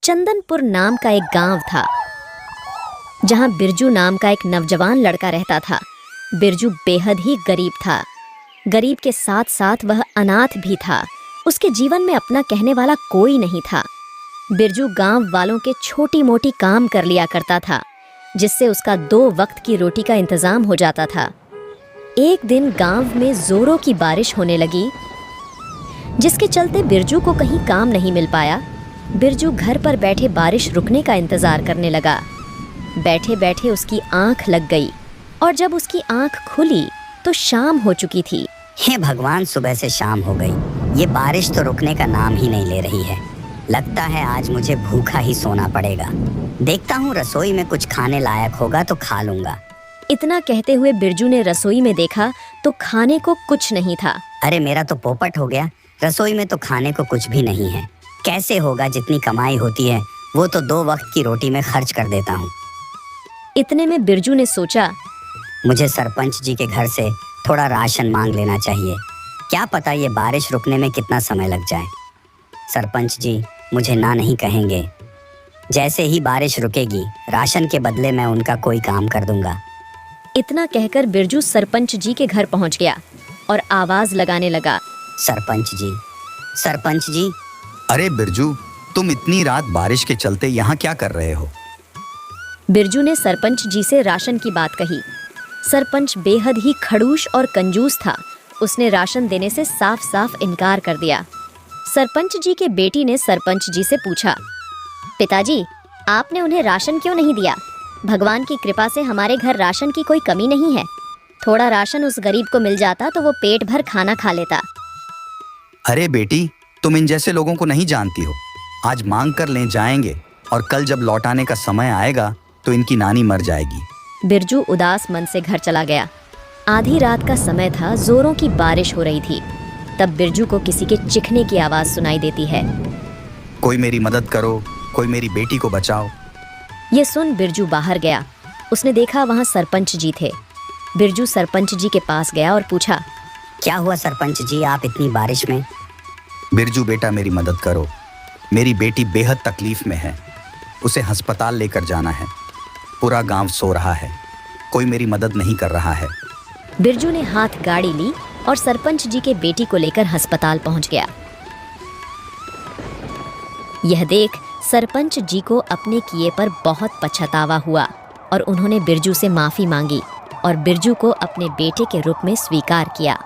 चंदनपुर नाम का एक गांव था जहां बिरजू नाम का एक नौजवान लड़का रहता था। बिरजू बेहद ही गरीब था। गरीब के साथ साथ वह अनाथ भी था। उसके जीवन में अपना कहने वाला कोई नहीं था। बिरजू गांव वालों के छोटी मोटी काम कर लिया करता था, जिससे उसका 2 वक्त की रोटी का इंतजाम हो जाता था। एक दिन गांव में जोरों की बारिश होने लगी, जिसके चलते बिरजू को कहीं काम नहीं मिल पाया। बिरजू घर पर बैठे बारिश रुकने का इंतजार करने लगा। बैठे बैठे उसकी आंख लग गई और जब उसकी आंख खुली तो शाम हो चुकी थी। हे भगवान, सुबह से शाम हो गई। ये बारिश तो रुकने का नाम ही नहीं ले रही है। लगता है आज मुझे भूखा ही सोना पड़ेगा। देखता हूँ रसोई में कुछ खाने लायक होगा तो खा लूंगा। इतना कहते हुए बिरजू ने रसोई में देखा तो खाने को कुछ नहीं था। अरे मेरा तो पोपट हो गया। रसोई में तो खाने को कुछ भी नहीं है। कैसे होगा? जितनी कमाई होती है वो तो 2 वक्त की रोटी में खर्च कर देता हूँ। इतने में बिरजू ने सोचा, मुझे सरपंच जी के घर से थोड़ा राशन मांग लेना चाहिए। क्या पता ये बारिश रुकने में कितना समय लग जाए। सरपंच जी मुझे ना नहीं कहेंगे। जैसे ही बारिश रुकेगी राशन के बदले मैं उनका कोई काम कर दूंगा। इतना कहकर बिरजू सरपंच जी के घर पहुंच गया और आवाज लगाने लगा, सरपंच जी, सरपंच जी। अरे बिरजू, तुम इतनी रात बारिश के चलते यहाँ क्या कर रहे हो? बिरजू ने सरपंच जी से राशन की बात कही। सरपंच बेहद ही खड़ूस और कंजूस था। उसने राशन देने से साफ साफ इनकार कर दिया। सरपंच जी के बेटी ने सरपंच जी से पूछा, पिताजी, आपने उन्हें राशन क्यों नहीं दिया? भगवान की कृपा से हमारे घर राशन की कोई कमी नहीं है। थोड़ा राशन उस गरीब को मिल जाता तो वो पेट भर खाना खा लेता। अरे बेटी, तुम इन जैसे लोगों को नहीं जानती हो। आज मांग कर ले जाएंगे और कल जब लौटाने का समय आएगा तो इनकी नानी मर जाएगी। बिरजू उदास मन से घर चला गया। आधी रात का समय था, जोरों की बारिश हो रही थी। तब बिरजू को किसी के चिखने की आवाज सुनाई देती है। कोई मेरी मदद करो, कोई मेरी बेटी को बचाओ। ये सुन बिरजू बाहर गया। उसने देखा वहाँ सरपंच जी थे। बिरजू सरपंच जी के पास गया और पूछा, क्या हुआ सरपंच जी, आप इतनी बारिश में? बिरजू बेटा, मेरी मदद करो। मेरी बेटी बेहद तकलीफ में है। उसे अस्पताल लेकर जाना है। पूरा गांव सो रहा है। कोई मेरी मदद नहीं कर रहा है। बिरजू ने हाथ गाड़ी ली और सरपंच जी के बेटी को लेकर अस्पताल पहुंच गया। यह देख सरपंच जी को अपने किए पर बहुत पछतावा हुआ और उन्होंने बिरजू से माफी मांगी और बिरजू को अपने बेटे के रूप में स्वीकार किया।